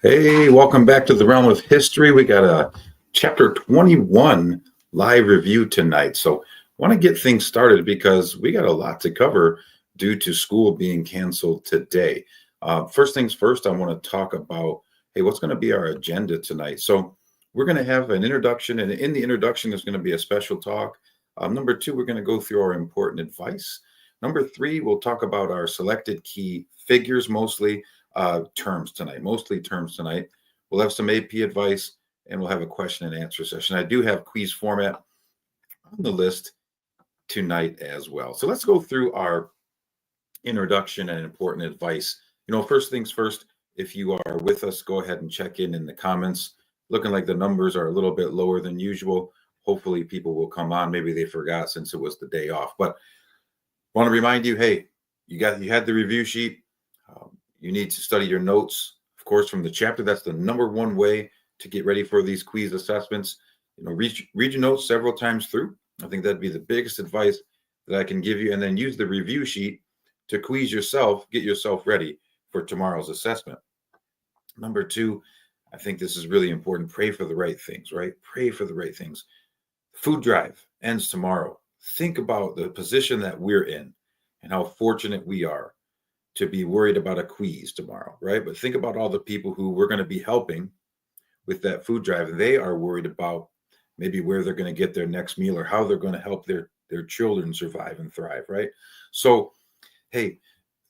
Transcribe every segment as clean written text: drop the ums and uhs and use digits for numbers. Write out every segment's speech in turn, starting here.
Hey, welcome back to the Realm of History. We got a chapter 21 live review tonight. So, want to get things started because we got a lot to cover due to school being canceled today. First things first, I want to talk about hey, what's going to be our agenda tonight? So, we're going to have an introduction, and in the introduction, there's going to be a special talk. Number two, we're going to go through our important advice. Number three, we'll talk about our selected key figures mostly terms tonight, mostly terms tonight. We'll have some AP advice and we'll have a question and answer session. I do have quiz format on the list tonight as well. So let's go through our introduction and important advice. First things first, if you are with us, go ahead and check in the comments. Looking like the numbers are a little bit lower than usual. Hopefully people will come on. Maybe they forgot since it was the day off. But want to remind you, hey, you had the review sheet. You need to study your notes, of course, from the chapter. That's the number one way to get ready for these quiz assessments. Read your notes several times through. I think that'd be the biggest advice that I can give you. And then use the review sheet to quiz yourself, get yourself ready for tomorrow's assessment. Number two, I think this is really important. Pray for the right things, right? Pray for the right things. Food drive ends tomorrow. Think about the position that we're in and how fortunate we are to be worried about a quiz tomorrow, right? But think about all the people who we're going to be helping with that food drive. They are worried about maybe where they're going to get their next meal or how they're going to help their children survive and thrive, right? So, hey,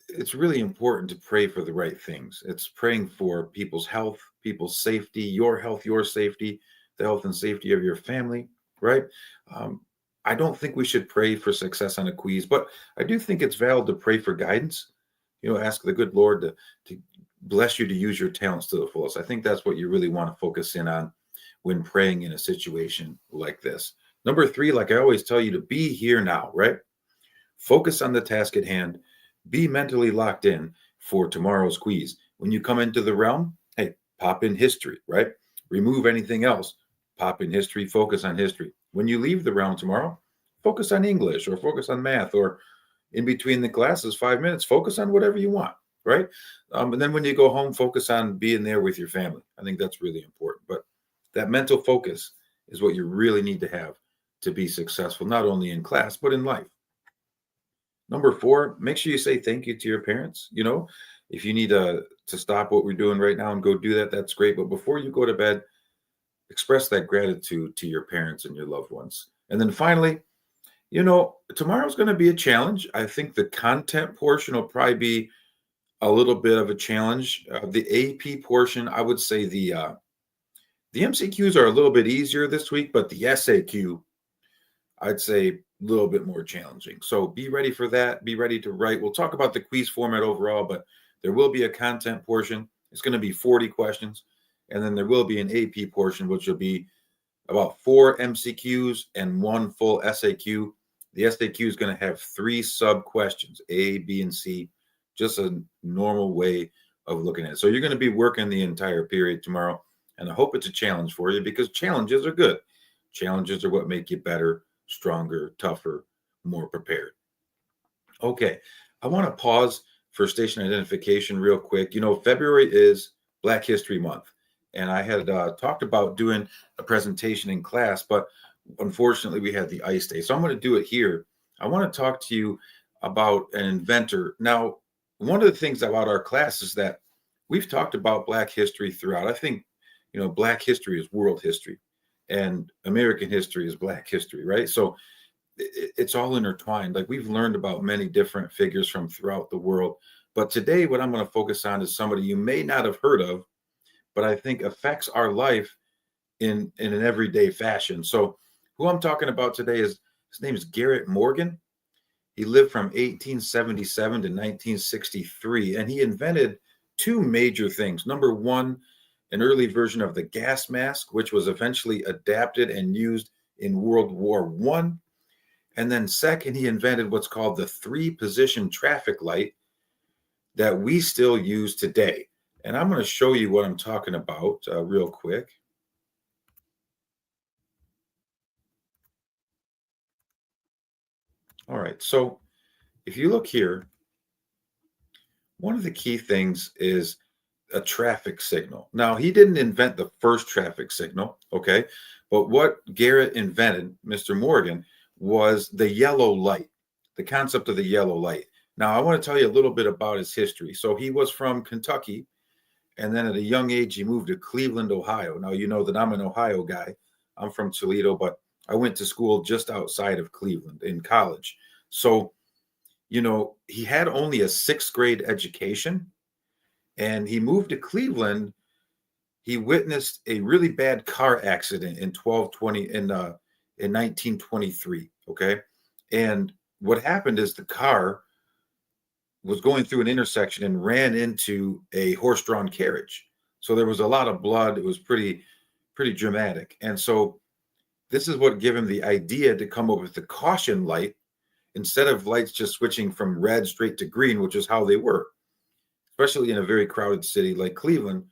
it's really important to pray for the right things. It's praying for people's health, people's safety, your health, your safety, the health and safety of your family, right? I don't think we should pray for success on a quiz, but I do think it's valid to pray for guidance. Ask the good Lord to bless you to use your talents to the fullest. I think that's what you really want to focus in on when praying in a situation like this. Number three, like I always tell you, to be here now, right? Focus on the task at hand. Be mentally locked in for tomorrow's quiz. When you come into the realm, hey, pop in history, right? Remove anything else. Pop in history, focus on history. When you leave the realm tomorrow, focus on English or focus on math or in between the classes, 5 minutes, focus on whatever you want, right? And then when you go home, focus on being there with your family. I think that's really important. But that mental focus is what you really need to have to be successful, not only in class, but in life. Number four, make sure you say thank you to your parents. If you need to stop what we're doing right now and go do that, that's great. But before you go to bed, express that gratitude to your parents and your loved ones. And then finally, tomorrow's going to be a challenge. I think the content portion will probably be a little bit of a challenge. The AP portion, I would say the MCQs are a little bit easier this week, but the SAQ, I'd say a little bit more challenging. So be ready for that. Be ready to write. We'll talk about the quiz format overall, but there will be a content portion. It's going to be 40 questions. And then there will be an AP portion, which will be about 4 MCQs and 1 full SAQ. The SAQ is going to have 3 sub questions, A, B, and C, just a normal way of looking at it. So you're going to be working the entire period tomorrow, and I hope it's a challenge for you because challenges are good. Challenges are what make you better, stronger, tougher, more prepared. Okay, I want to pause for station identification real quick. February is Black History Month. And I had talked about doing a presentation in class, but unfortunately we had the ice day. So I'm going to do it here. I want to talk to you about an inventor. Now, one of the things about our class is that we've talked about Black history throughout. I think, Black history is world history and American history is Black history, right? So it's all intertwined. Like we've learned about many different figures from throughout the world. But today, what I'm going to focus on is somebody you may not have heard of, but I think affects our life in an everyday fashion. So who I'm talking about today his name is Garrett Morgan. He lived from 1877 to 1963, and he invented 2 major things. Number one, an early version of the gas mask, which was eventually adapted and used in World War One. And then second, he invented what's called the 3-position traffic light that we still use today. And I'm going to show you what I'm talking about real quick. All right, so if you look here, one of the key things is a traffic signal. Now, he didn't invent the first traffic signal, okay? But what Garrett invented, Mr. Morgan, was the yellow light, the concept of the yellow light. Now, I want to tell you a little bit about his history. So he was from Kentucky, and then at a young age, he moved to Cleveland, Ohio. Now, you know that I'm an Ohio guy. I'm from Toledo, but I went to school just outside of Cleveland in college. So, he had only a sixth grade education, and he moved to Cleveland. He witnessed a really bad car accident in 1923. Okay, and what happened is the car was going through an intersection and ran into a horse-drawn carriage. So there was a lot of blood. It was pretty dramatic. And so this is what gave him the idea to come up with the caution light instead of lights just switching from red straight to green, which is how they were, especially in a very crowded city like Cleveland.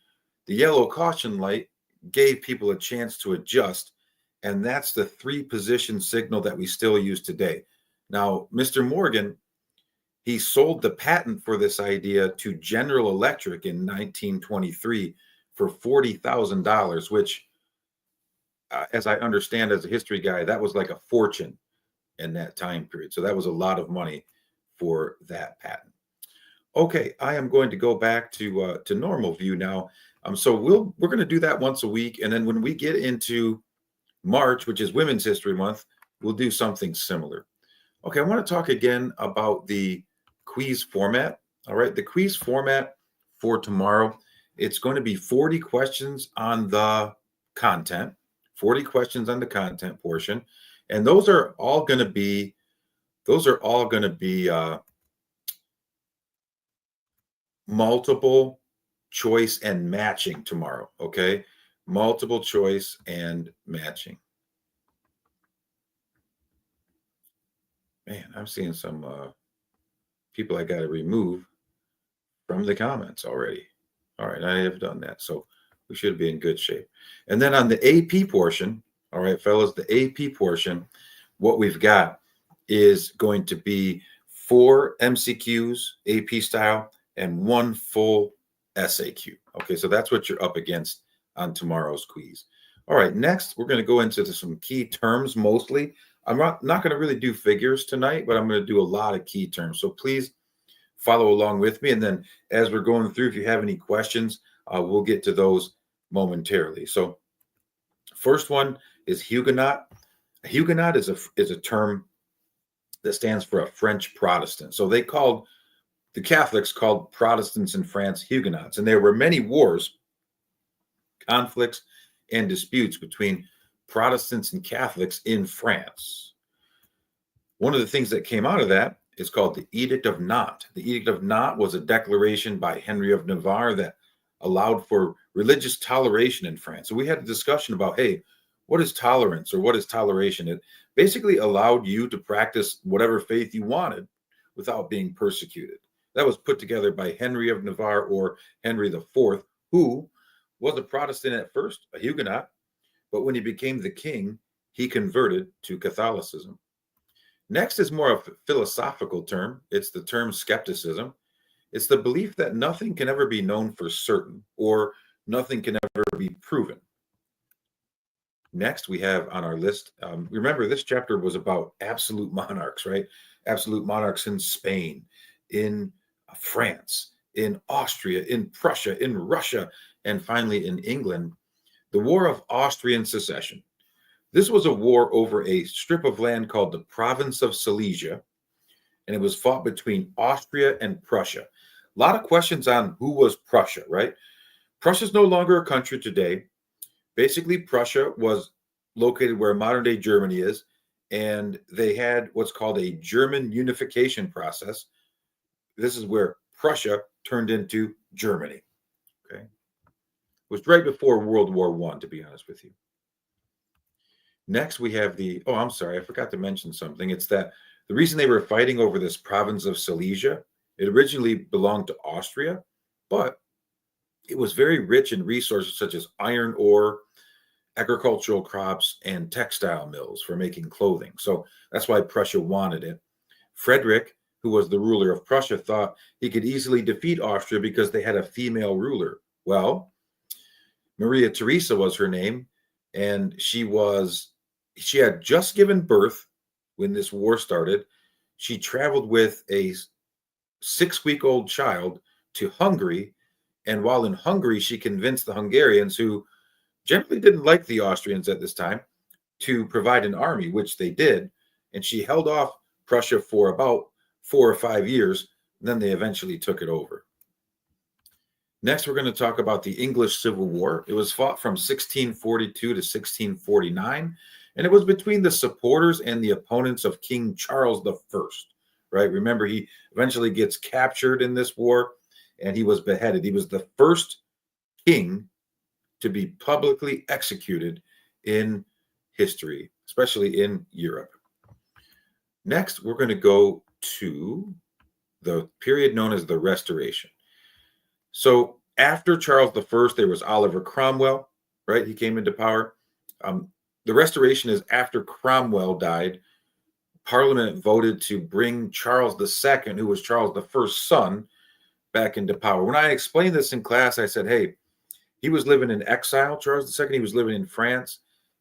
The yellow caution light gave people a chance to adjust, and that's the three-position signal that we still use today. Now, Mr. Morgan, he sold the patent for this idea to General Electric in 1923 for $40,000, which, as I understand as a history guy, that was like a fortune in that time period. So that was a lot of money for that patent. Okay, I am going to go back to normal view now. So we're going to do that once a week, and then when we get into March, which is Women's History Month, we'll do something similar. Okay, I want to talk again about the quiz format. All right, the quiz format for tomorrow, it's going to be 40 questions on the content, 40 questions on the content portion, and those are all going to be multiple choice and matching tomorrow. Okay, multiple choice and matching. Man, I'm seeing some people I got to remove from the comments already. All right, I have done that. So we should be in good shape. And then on the AP portion, all right, fellas, the AP portion, what we've got is going to be 4 MCQs, AP style, and 1 full SAQ. Okay, so that's what you're up against on tomorrow's quiz. All right, next, we're going to go into some key terms mostly. I'm not going to really do figures tonight, but I'm going to do a lot of key terms. So please follow along with me. And then as we're going through, if you have any questions, we'll get to those momentarily. So first one is Huguenot. A Huguenot is a term that stands for a French Protestant. So the Catholics called Protestants in France Huguenots. And there were many wars, conflicts, and disputes between Protestants and Catholics in France. One of the things that came out of that is called the Edict of Nantes. The Edict of Nantes was a declaration by Henry of Navarre that allowed for religious toleration in France. So we had a discussion about, hey, what is tolerance or what is toleration? It basically allowed you to practice whatever faith you wanted without being persecuted. That was put together by Henry of Navarre, or Henry IV, who was a Protestant at first, a Huguenot, but when he became the king, he converted to Catholicism. Next is more of a philosophical term. It's the term skepticism. It's the belief that nothing can ever be known for certain, or nothing can ever be proven. Next, we have on our list, remember this chapter was about absolute monarchs, right? Absolute monarchs in Spain, in France, in Austria, in Prussia, in Russia, and finally in England. The War of Austrian Succession. This was a war over a strip of land called the Province of Silesia, and it was fought between Austria and Prussia. A lot of questions on who was Prussia, right? Prussia is no longer a country today. Basically, Prussia was located where modern-day Germany is, and they had what's called a German unification process. This is where Prussia turned into Germany. Okay, it was right before World War I, to be honest with you. Next, we have I'm sorry, I forgot to mention something. It's that the reason they were fighting over this province of Silesia, it originally belonged to Austria, but it was very rich in resources such as iron ore, agricultural crops, and textile mills for making clothing. So that's why Prussia wanted it. Frederick, who was the ruler of Prussia, thought he could easily defeat Austria because they had a female ruler, Well, Maria Theresa was her name, and she had just given birth when this war started. She traveled with a 6-week-old child to Hungary, and while in Hungary, she convinced the Hungarians, who generally didn't like the Austrians at this time, to provide an army, which they did, and she held off Prussia for about 4 or 5 years. And then they eventually took it over. Next, we're going to talk about the English Civil War. It was fought from 1642 to 1649, and it was between the supporters and the opponents of King Charles I, right? Remember, he eventually gets captured in this war, and he was beheaded. He was the first king to be publicly executed in history, especially in Europe. Next, we're going to go to the period known as the Restoration. So after Charles I, there was Oliver Cromwell, right? He came into power. The Restoration is after Cromwell died. Parliament voted to bring Charles II, who was Charles I's son, back into power. When I explained this in class, I said, hey, he was living in exile, Charles II. He was living in France.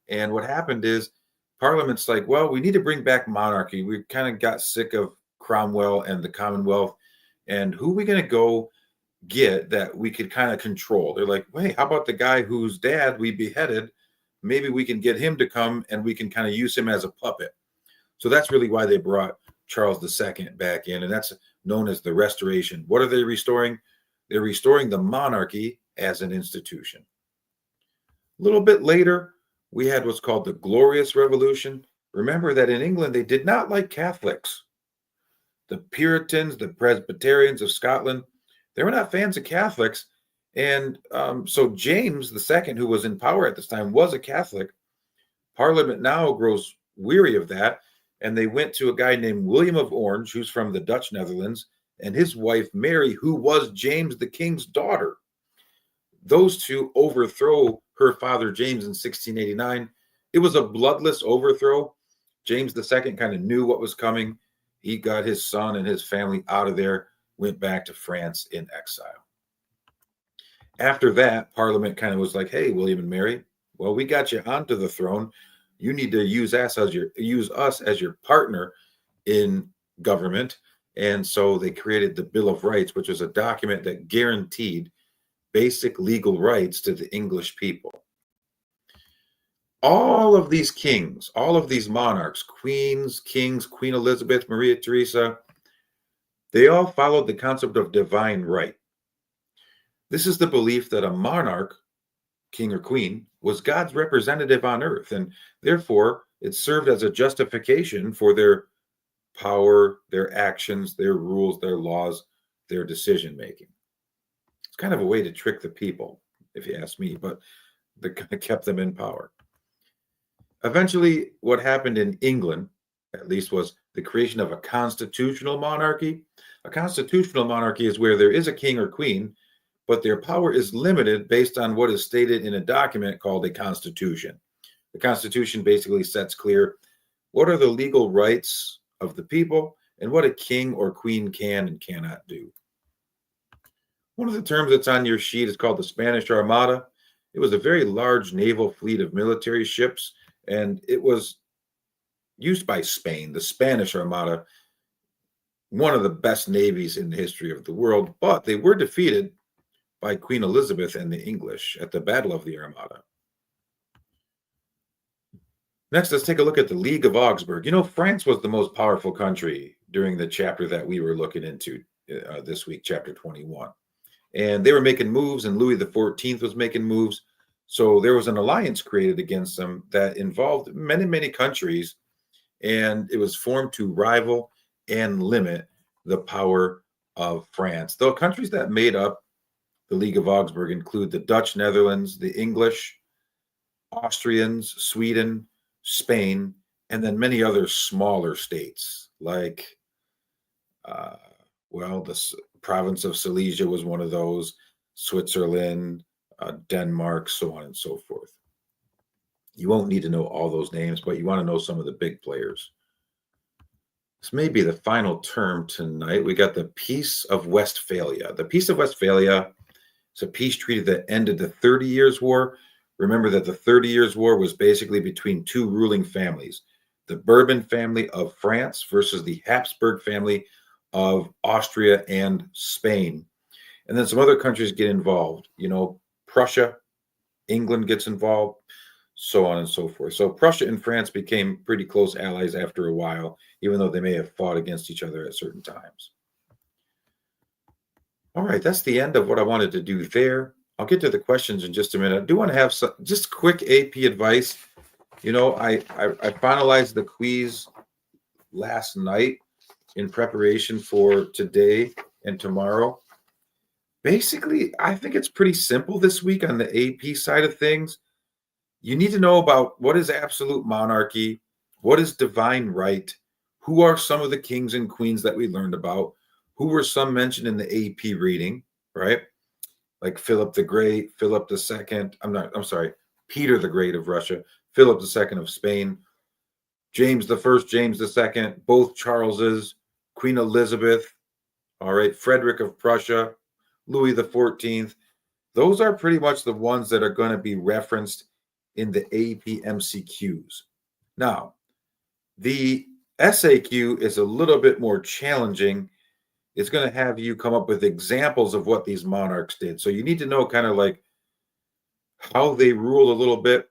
And what happened is Parliament's like, well, we need to bring back monarchy. We kind of got sick of Cromwell and the Commonwealth. And who are we going to go get that we could kind of control? They're like, hey, how about the guy whose dad we beheaded? Maybe we can get him to come and we can kind of use him as a puppet. So that's really why they brought Charles II back in, and that's known as the Restoration. What are they restoring? They're restoring the monarchy as an institution. A little bit later, we had what's called the Glorious Revolution. Remember that in England, they did not like Catholics. The Puritans, the Presbyterians of Scotland, they were not fans of Catholics. And so James II, who was in power at this time, was a Catholic. Parliament now grows weary of that, and they went to a guy named William of Orange, who's from the Dutch Netherlands, and his wife, Mary, who was James the King's daughter. Those two overthrow her father, James, in 1689. It was a bloodless overthrow. James II kind of knew what was coming. He got his son and his family out of there, went back to France in exile. After that, Parliament kind of was like, hey, William and Mary, well, we got you onto the throne. You need to use us as your partner in government. And so they created the Bill of Rights, which was a document that guaranteed basic legal rights to the English people. All of these kings, all of these monarchs, queens, kings, Queen Elizabeth, Maria Theresa, they all followed the concept of divine right. This is the belief that a monarch, king or queen, was God's representative on earth, and therefore it served as a justification for their power, their actions, their rules, their laws, their decision making. It's kind of a way to trick the people, if you ask me, but they kind of kept them in power. Eventually, what happened in England, at least, was the creation of a constitutional monarchy. A constitutional monarchy is where there is a king or queen, but their power is limited based on what is stated in a document called a constitution. The Constitution basically sets clear what are the legal rights of the people and what a king or queen can and cannot do. One of the terms that's on your sheet is called the Spanish Armada. It was a very large naval fleet of military ships, and it was used by Spain, the Spanish Armada, one of the best navies in the history of the world, but they were defeated by Queen Elizabeth and the English at the Battle of the Armada. Next, let's take a look at the League of Augsburg. You know, France was the most powerful country during the chapter that we were looking into this week, chapter 21. And they were making moves, and Louis XIV was making moves. So there was an alliance created against them that involved many, many countries, and it was formed to rival and limit the power of France. The countries that made up the League of Augsburg include the Dutch Netherlands, the English, Austrians, Sweden, Spain, and then many other smaller states like, the province of Silesia was one of those, Switzerland, Denmark, so on and so forth. You won't need to know all those names, but you want to know some of the big players. This may be the final term tonight. We got the Peace of Westphalia. The Peace of Westphalia It's a peace treaty that ended the 30 Years' War. Remember that the 30 Years' War was basically between two ruling families, the Bourbon family of France versus the Habsburg family of Austria and Spain. And then some other countries get involved. Prussia, England gets involved, so on and so forth. So Prussia and France became pretty close allies after a while, even though they may have fought against each other at certain times. All right, that's the end of what I wanted to do there. I'll get to the questions in just a minute. I do want to have some just quick AP advice. I finalized the quiz last night in preparation for today and tomorrow. Basically, I think it's pretty simple this week on the AP side of things. You need to know about what is absolute monarchy, what is divine right, who are some of the kings and queens that we learned about, who were some mentioned in the AP reading, right? Like Philip the Great, Philip the Second. I'm sorry, Peter the Great of Russia, Philip the Second of Spain, James the First, James the Second, both Charleses, Queen Elizabeth, all right, Frederick of Prussia, Louis the 14th. Those are pretty much the ones that are going to be referenced in the AP MCQs. Now, the SAQ is a little bit more challenging. It's going to have you come up with examples of what these monarchs did. So you need to know kind of like how they ruled a little bit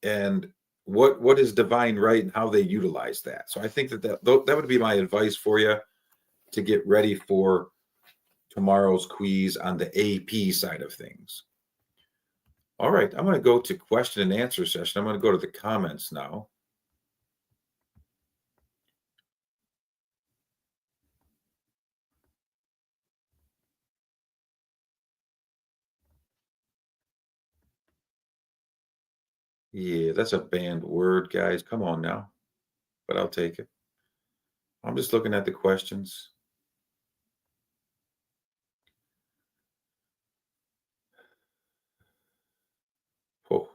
and what is divine right and how they utilize that. So I think that would be my advice for you to get ready for tomorrow's quiz on the AP side of things. All right, I'm going to go to question and answer session. I'm going to go to the comments now. Yeah, that's a banned word, guys. Come on now. But I'll take it. I'm just looking at the questions. Oh,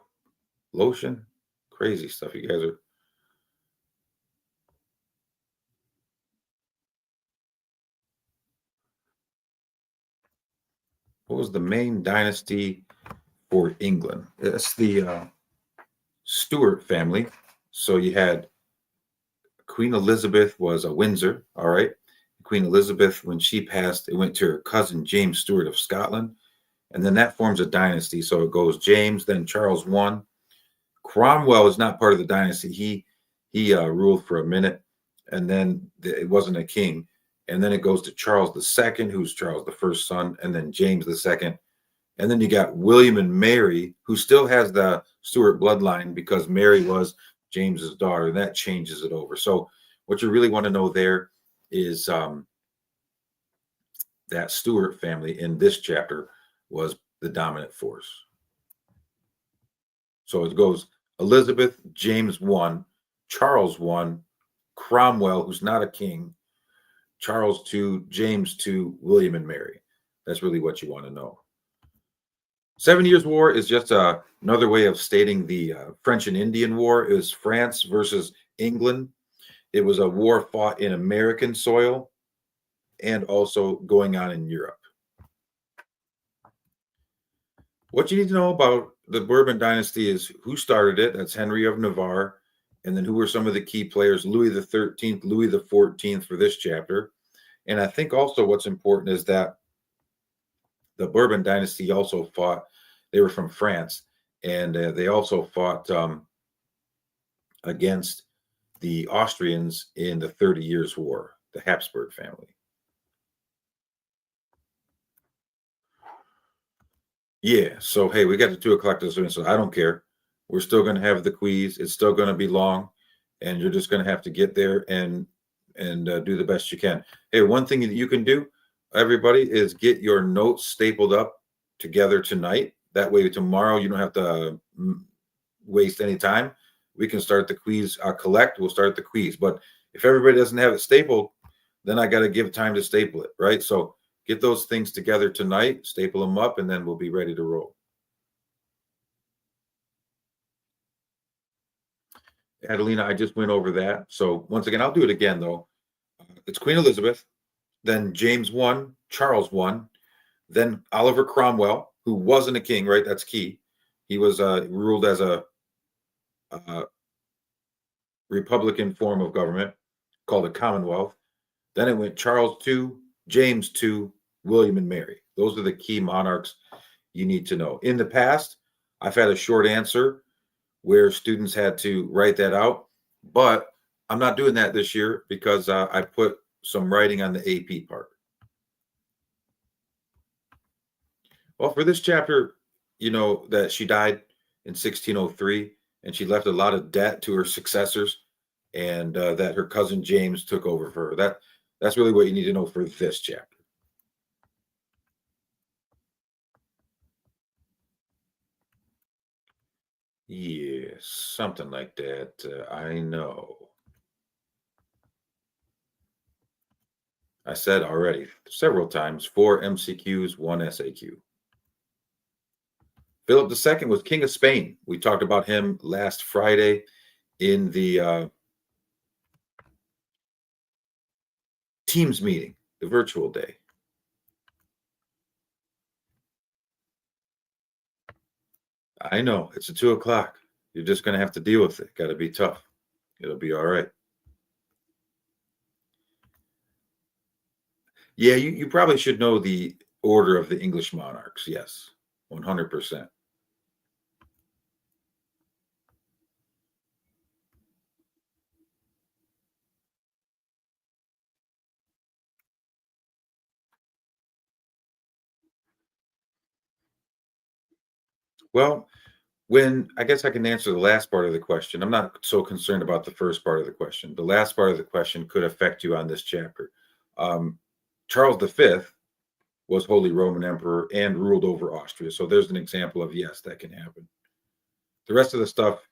lotion. Crazy stuff. You guys are. What was the main dynasty for England? It's the Stuart family. So you had Queen Elizabeth was a Windsor. All right. Queen Elizabeth, when she passed, it went to her cousin James Stuart of Scotland. And then that forms a dynasty. So it goes James, then Charles I. Cromwell is not part of the dynasty. He ruled for a minute, and then it wasn't a king. And then it goes to Charles II, who's Charles the first son, and then James II. And then you got William and Mary, who still has the Stuart bloodline because Mary was James's daughter, and that changes it over. So what you really want to know there is that Stuart family in this chapter was the dominant force. So it goes Elizabeth, James I, Charles I, Cromwell, who's not a king, Charles II, James II, William and Mary. That's really what you want to know. 7 Years' War is just another way of stating the French and Indian War. It was France versus England. It was a war fought in American soil and also going on in Europe. What you need to know about the Bourbon dynasty is who started it. That's Henry of Navarre. And then who were some of the key players? Louis the 13th, Louis the 14th for this chapter. And I think also what's important is that the Bourbon dynasty also fought, they were from France, and they also fought against the Austrians in the 30 Years' War, the Habsburg family. Yeah, so hey, we got to 2 o'clock this morning, so I don't care. We're still going to have the quiz. It's still going to be long, and you're just going to have to get there and do the best you can. Hey, one thing that you can do, everybody, is get your notes stapled up together tonight. That way, tomorrow you don't have to waste any time. We can start the quiz. Collect. We'll start the quiz. But if everybody doesn't have it stapled, then I got to give time to staple it, right? So get those things together tonight, staple them up, and then we'll be ready to roll. Adelina, I just went over that. So once again, I'll do it again, though. It's Queen Elizabeth, then James I, Charles I, then Oliver Cromwell, who wasn't a king, right? That's key. He was ruled as a republican form of government called a commonwealth. Then it went Charles II, James II, William and Mary. Those are the key monarchs you need to know. In the past, I've had a short answer where students had to write that out, but I'm not doing that this year because I put some writing on the AP part. Well, for this chapter, you know that she died in 1603 and she left a lot of debt to her successors, and that her cousin James took over for her. That's really what you need to know for this chapter. Yes, something like that. I know. I said already several times 4 MCQs, 1 SAQ. Philip II was King of Spain. We talked about him last Friday in the Teams meeting, the virtual day. I know it's a 2 o'clock. You're just going to have to deal with it. Got to be tough. It'll be all right. Yeah, you probably should know the order of the English monarchs. Yes, 100%. Well, when I guess I can answer the last part of the question, I'm not so concerned about the first part of the question. The last part of the question could affect you on this chapter. Charles V was Holy Roman Emperor and ruled over Austria. So there's an example of yes, that can happen. The rest of the stuff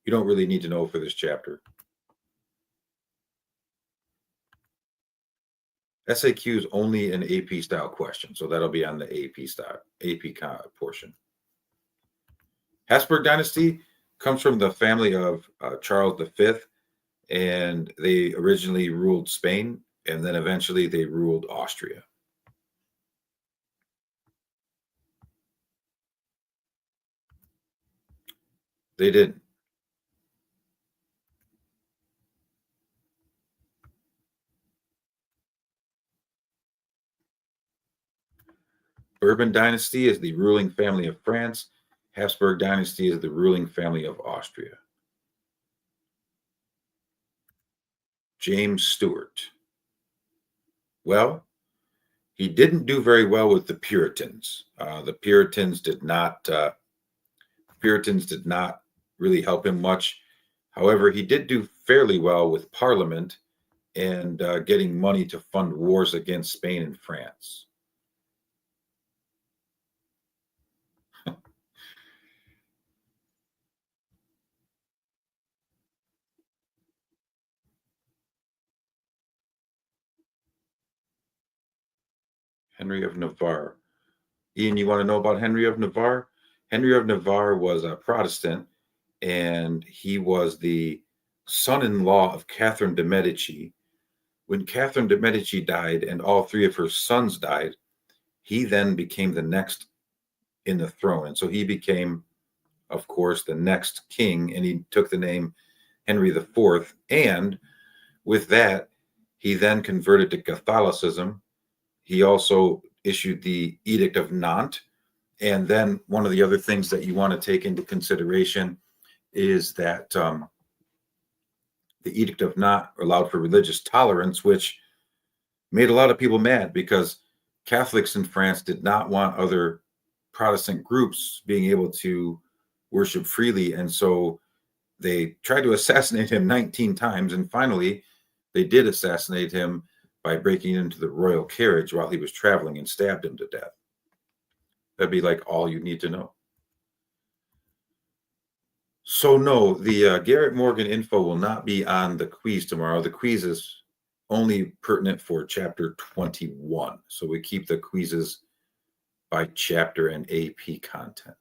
you don't really need to know for this chapter. SAQ is only an AP style question, so that'll be on the AP portion. Habsburg dynasty comes from the family of Charles V, and they originally ruled Spain, and then eventually they ruled Austria. They didn't. Bourbon dynasty is the ruling family of France. Habsburg dynasty is the ruling family of Austria. James Stewart. Well, he didn't do very well with the Puritans. The Puritans did not. Puritans did not really help him much. However, he did do fairly well with Parliament and getting money to fund wars against Spain and France. Henry of Navarre. Ian, you want to know about Henry of Navarre? Henry of Navarre was a Protestant, and he was the son-in-law of Catherine de' Medici. When Catherine de' Medici died and all three of her sons died, he then became the next in the throne. And so he became, of course, the next king, and he took the name Henry IV. And with that, he then converted to Catholicism. He also issued the Edict of Nantes. And then one of the other things that you want to take into consideration is that the Edict of Nantes allowed for religious tolerance, which made a lot of people mad because Catholics in France did not want other Protestant groups being able to worship freely. And so they tried to assassinate him 19 times. And finally, they did assassinate him by breaking into the royal carriage while he was traveling and stabbed him to death. That'd be like all you need to know. So no, the Garrett Morgan info will not be on the quiz tomorrow. The quiz is only pertinent for chapter 21. So we keep the quizzes by chapter and AP content.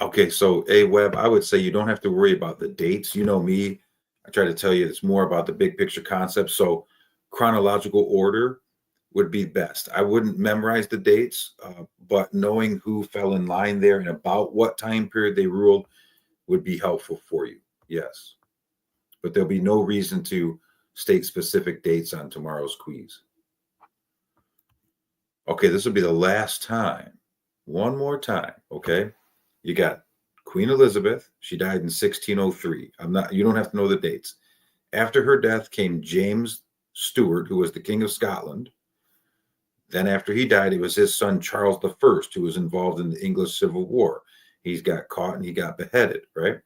Okay, so Webb, I would say you don't have to worry about the dates. You know me, I try to tell you it's more about the big picture concept. So chronological order would be best. I wouldn't memorize the dates, but knowing who fell in line there and about what time period they ruled would be helpful for you. Yes. But there'll be no reason to state specific dates on tomorrow's quiz. Okay, this will be the last time. One more time, okay? You got Queen Elizabeth. She died in 1603. You don't have to know the dates. After her death came James Stuart, who was the King of Scotland. Then after he died, it was his son Charles I who was involved in the English Civil War. He got caught and he got beheaded, right?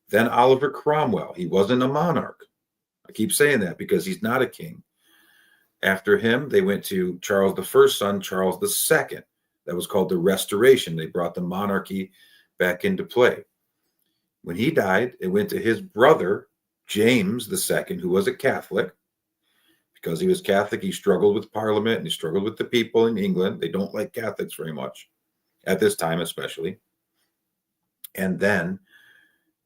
Then Oliver Cromwell. He wasn't a monarch. I keep saying that because he's not a king. After him, they went to Charles I's son, Charles II. That was called the Restoration. They brought the monarchy back into play. When he died, it went to his brother, James II, who was a Catholic. Because he was Catholic, he struggled with Parliament and he struggled with the people in England. They don't like Catholics very much, at this time especially. And then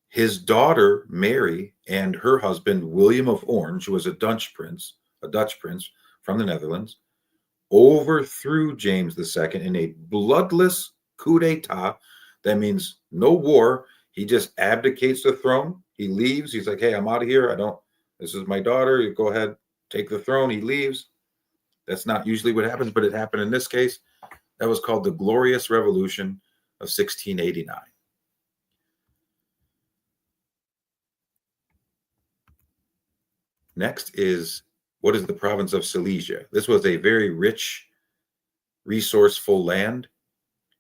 his daughter, Mary, and her husband, William of Orange, who was a Dutch prince from the Netherlands, overthrew James II in a bloodless coup d'etat. That means no war. He just abdicates the throne. He leaves. He's like, hey, I'm out of here. This is my daughter. You go ahead, take the throne. He leaves. That's not usually what happens, but it happened in this case. That was called the Glorious Revolution of 1689. Next is, what is the province of Silesia? This was a very rich, resourceful land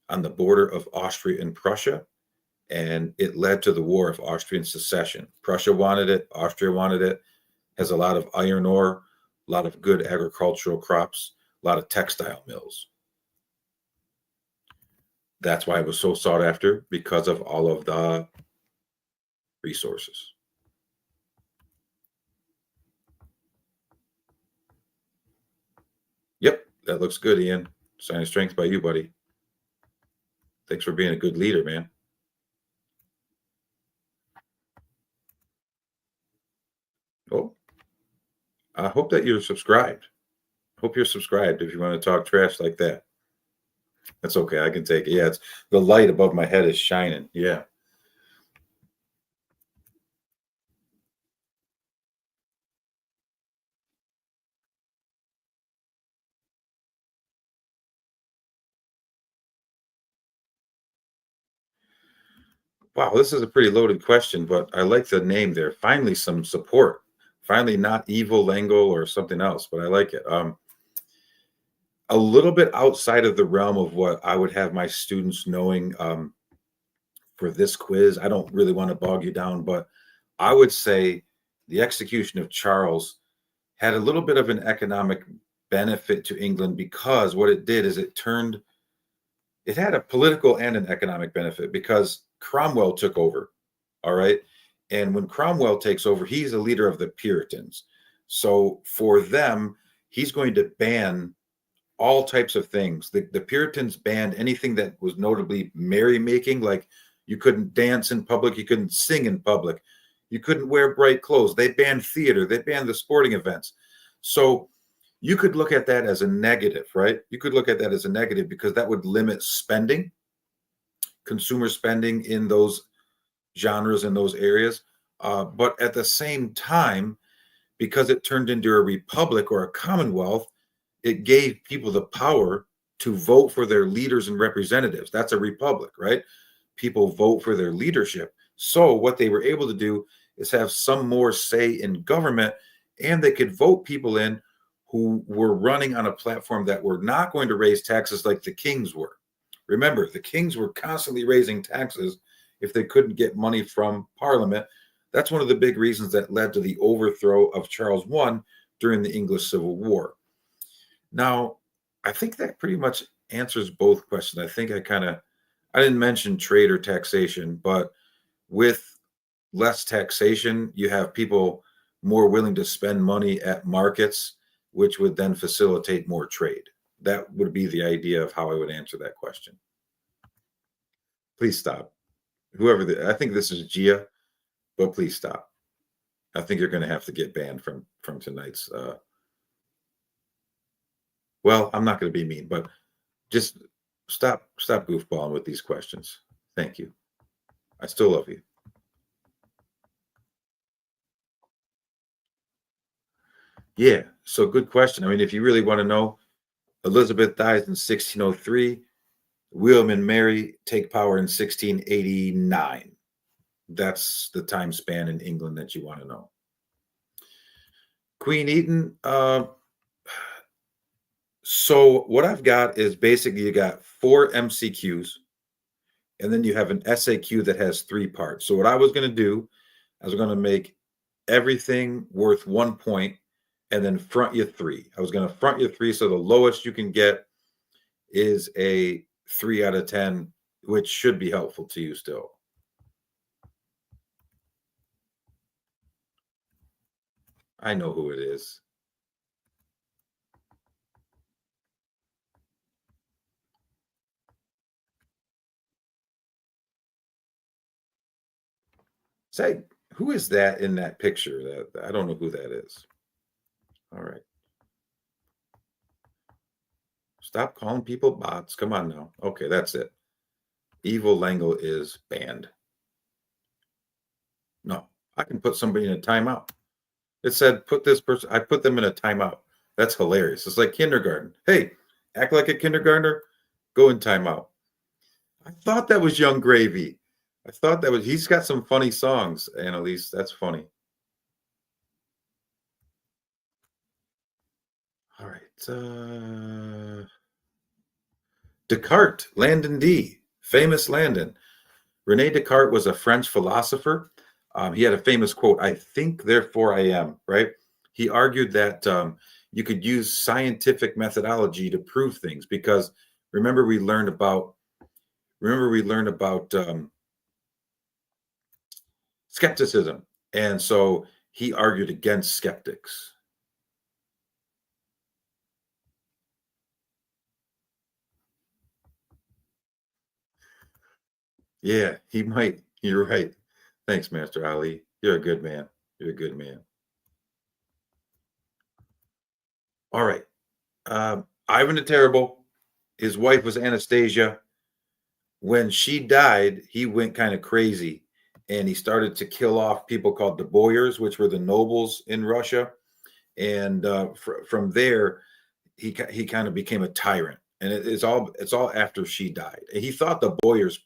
on the border of Austria and Prussia, and it led to the War of Austrian Succession. Prussia wanted it, Austria wanted it, has a lot of iron ore, a lot of good agricultural crops, a lot of textile mills. That's why it was so sought after, because of all of the resources. Yep, that looks good, Ian. Sign of strength by you, buddy. Thanks for being a good leader, man. Oh, I hope that you're subscribed. Hope you're subscribed if you want to talk trash like that. That's okay. I can take it. Yeah, it's the light above my head is shining. Yeah. Wow, this is a pretty loaded question, but I like the name there. Finally, some support. Finally, not evil Langle or something else, but I like it. A little bit outside of the realm of what I would have my students knowing for this quiz. I don't really want to bog you down, but I would say the execution of Charles had a little bit of an economic benefit to England because what it did is it had a political and an economic benefit because Cromwell took over. All right. And when Cromwell takes over, he's a leader of the Puritans. So for them, he's going to ban all types of things. The Puritans banned anything that was notably merrymaking, like you couldn't dance in public, you couldn't sing in public, you couldn't wear bright clothes. They banned theater, they banned the sporting events. So you could look at that as a negative, right? You could look at that as a negative because that would limit spending, consumer spending in those genres in those areas. But at the same time, because it turned into a republic or a commonwealth, it gave people the power to vote for their leaders and representatives. That's a republic, right? People vote for their leadership. So what they were able to do is have some more say in government, and they could vote people in who were running on a platform that were not going to raise taxes like the kings were. Remember, the kings were constantly raising taxes if they couldn't get money from Parliament. That's one of the big reasons that led to the overthrow of Charles I during the English Civil War. Now, I think that pretty much answers both questions. I didn't mention trade or taxation, but with less taxation, you have people more willing to spend money at markets, which would then facilitate more trade. That would be the idea of how I would answer that question. Please stop. I think this is Gia, but please stop. I think you're going to have to get banned from tonight's Well, I'm not going to be mean, but just stop goofballing with these questions. Thank you. I still love you. Yeah. So good question. I mean, if you really want to know, Elizabeth dies in 1603. William and Mary take power in 1689. That's the time span in England that you want to know. Queen Eaton. So what I've got is basically you got four MCQs, and then you have an SAQ that has three parts. So what I was going to do, I was going to make everything worth 1 point, and then front you three. I was going to front you three, so the lowest you can get is a 3 out of 10, which should be helpful to you still. I know who it is. Say, who is that in that picture? That I don't know who that is. All right. Stop calling people bots. Come on now. Okay, that's it. Evil Langle is banned. No, I can put somebody in a timeout. It said put this person, I put them in a timeout. That's hilarious. It's like kindergarten. Hey, act like a kindergartner, go in timeout. I thought that was Young Gravy. I thought that was, he's got some funny songs, Annalise. That's funny. All right. Descartes, Landon D. Famous Landon. Rene Descartes was a French philosopher. He had a famous quote, I think, therefore I am, right? He argued that you could use scientific methodology to prove things because remember we learned about skepticism. And so he argued against skeptics. Yeah, he might. You're right. Thanks, Master Ali. You're a good man. You're a good man. All right. Ivan the Terrible. His wife was Anastasia. When she died, he went kind of crazy and he started to kill off people called the boyars, which were the nobles in Russia. And from there, he kind of became a tyrant. And it's all after she died. And he thought the boyars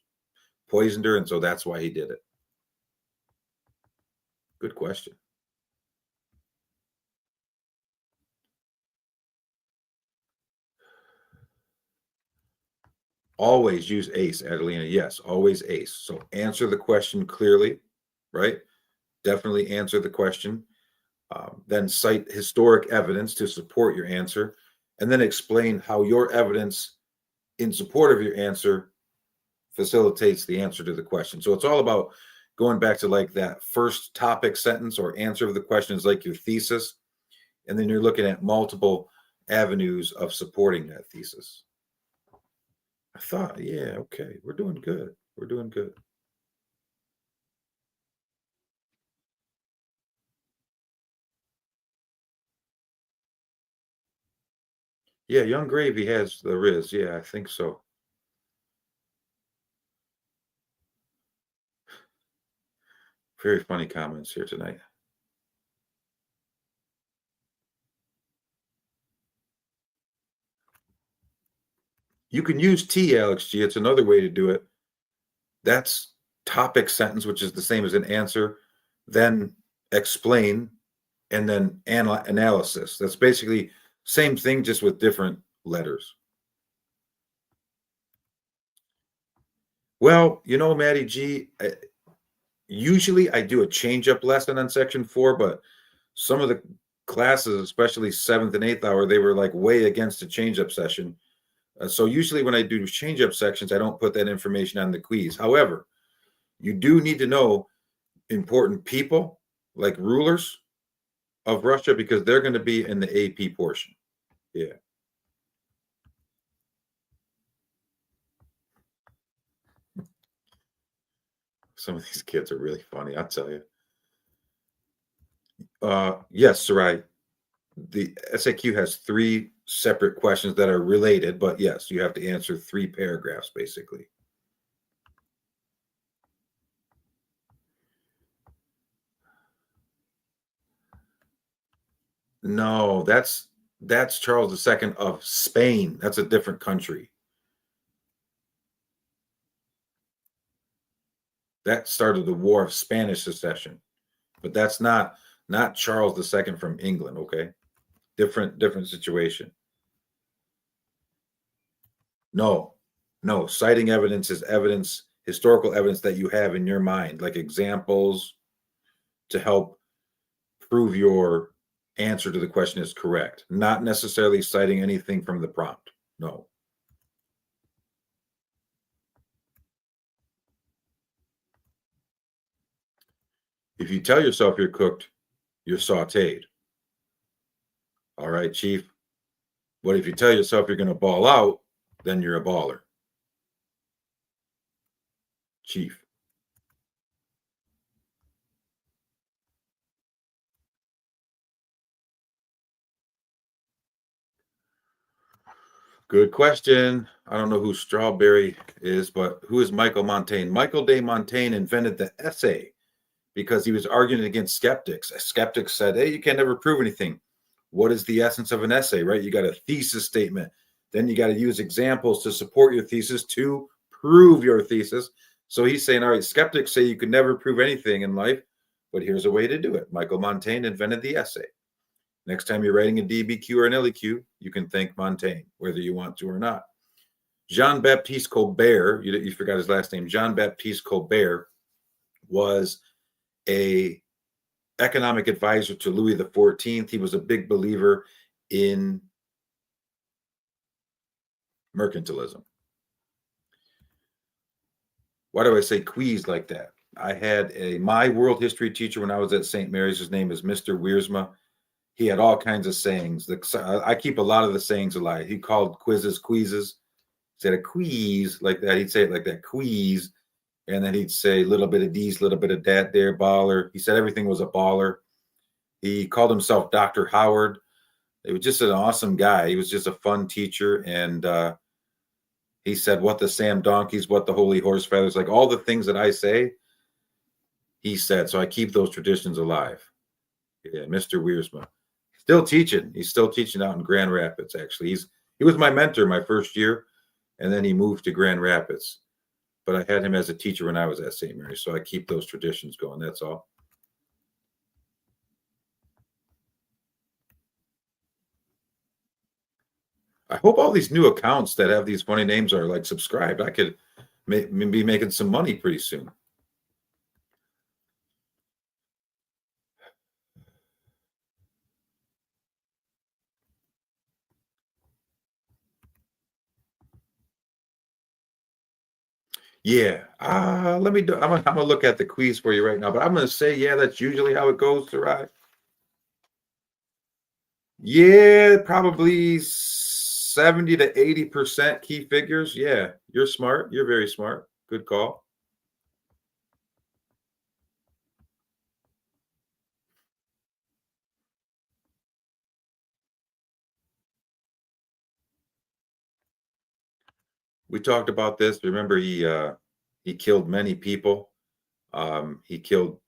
poisoned her, and so that's why he did it. Good question. Always use ace, Adelina. Yes, always ace. So answer the question clearly, right? Definitely answer the question. Then cite historic evidence to support your answer, and then explain how your evidence in support of your answer facilitates the answer to the question. So it's all about going back to like that first topic sentence or answer of the question is like your thesis, and then you're looking at multiple avenues of supporting that thesis. I thought, yeah, okay, we're doing good. We're doing good. Yeah, Young Gravy has the Riz. Yeah, I think so. Very funny comments here tonight. You can use T, Alex G. It's another way to do it. That's topic sentence, which is the same as an answer, then explain, and then analysis. That's basically same thing, just with different letters. Well, Maddie G, usually I do a change up lesson on section 4, but some of the classes, especially 7th and 8th hour, they were like way against the change up session. So usually when I do change up sections, I don't put that information on the quiz. However, you do need to know important people like rulers of Russia because they're going to be in the AP portion. Yeah. Some of these kids are really funny, I'll tell you. Yes, Sarai. The SAQ has three separate questions that are related, but yes, you have to answer 3 paragraphs basically. No, that's Charles II of Spain. That's a different country. That started the War of Spanish Succession, but that's not Charles II from England. Okay, different situation. No, no. Citing evidence is evidence, historical evidence that you have in your mind, like examples to help prove your answer to the question is correct. Not necessarily citing anything from the prompt. No. If you tell yourself you're cooked, you're sauteed. All right, Chief. But if you tell yourself you're going to ball out, then you're a baller. Chief. Good question. I don't know who Strawberry is, but who is Michael Montaigne? Michael de Montaigne invented the essay because he was arguing against skeptics. Skeptics said, hey, you can never prove anything. What is the essence of an essay, right? You got a thesis statement. Then you got to use examples to support your thesis to prove your thesis. So he's saying, all right, skeptics say you can never prove anything in life, but here's a way to do it. Michael Montaigne invented the essay. Next time you're writing a DBQ or an LEQ, you can thank Montaigne, whether you want to or not. Jean-Baptiste Colbert, you forgot his last name, Jean-Baptiste Colbert was a economic advisor to Louis XIV. He was a big believer in mercantilism. Why do I say quiz like that? I had my world history teacher when I was at St. Mary's. His name is Mr. Wiersma. He had all kinds of sayings. I keep a lot of the sayings alive. He called quizzes queezes. He said a quiz like that. He'd say it like that, quiz. And then he'd say a little bit of these, little bit of that there, baller. He said everything was a baller. He called himself Dr. Howard. He was just an awesome guy. He was just a fun teacher. And he said, what the Sam donkeys, what the holy horse feathers, like all the things that I say, he said. So I keep those traditions alive. Yeah, Mr. Wiersma. Still teaching. He's still teaching out in Grand Rapids, actually. He was my mentor my first year, and then he moved to Grand Rapids. But I had him as a teacher when I was at St. Mary's, so I keep those traditions going. That's all. I hope all these new accounts that have these funny names are like subscribed. I could be making some money pretty soon. Yeah. Let me do. I'm gonna look at the quiz for you right now, but I'm gonna say, yeah, that's usually how it goes, Sarai. Yeah, probably 70 to 80% key figures. Yeah, you're smart. You're very smart. Good call. We talked about this. Remember, he killed many people. He killed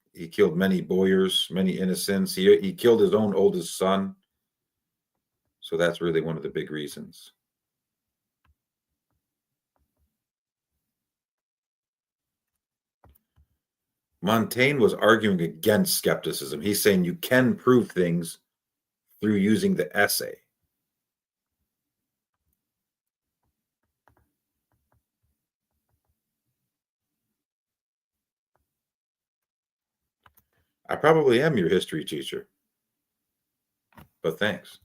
many boyars, many innocents. He killed his own oldest son. So that's really one of the big reasons. Montaigne was arguing against skepticism. He's saying you can prove things through using the essay. I probably am your history teacher, but thanks.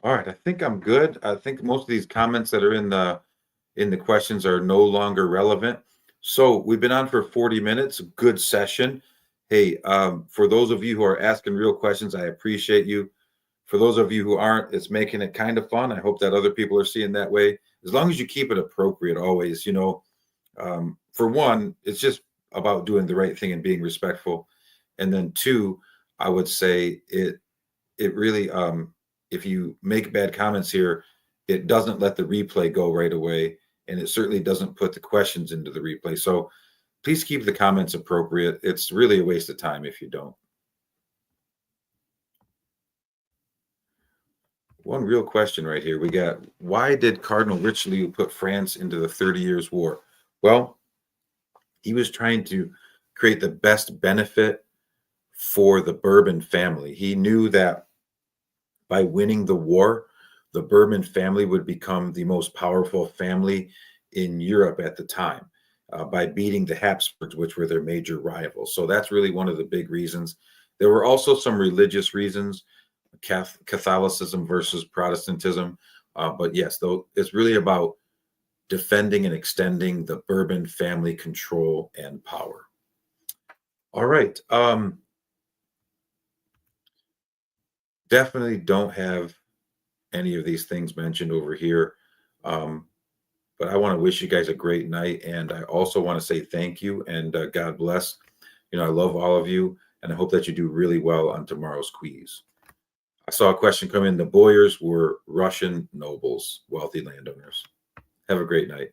All right, I think I'm good. I think most of these comments that are in the questions are no longer relevant. So we've been on for 40 minutes. Good session. Hey, for those of you who are asking real questions, I appreciate you. For those of you who aren't, it's making it kind of fun. I hope that other people are seeing that way. As long as you keep it appropriate, always, for one, it's just about doing the right thing and being respectful. And then two, I would say it really if you make bad comments here, it doesn't let the replay go right away, and it certainly doesn't put the questions into the replay. So please keep the comments appropriate. It's really a waste of time if you don't. One real question right here. We got, why did Cardinal Richelieu put France into the 30 Years' War? Well, he was trying to create the best benefit for the Bourbon family. He knew that by winning the war, the Bourbon family would become the most powerful family in Europe at the time by beating the Habsburgs, which were their major rivals. So that's really one of the big reasons. There were also some religious reasons, Catholicism versus Protestantism. But yes, though, it's really about defending and extending the Bourbon family control and power. All right. Definitely don't have any of these things mentioned over here. Um, but I want to wish you guys a great night. And I also want to say thank you and God bless. I love all of you. And I hope that you do really well on tomorrow's quiz. I saw a question come in. The Boyers were Russian nobles, wealthy landowners. Have a great night.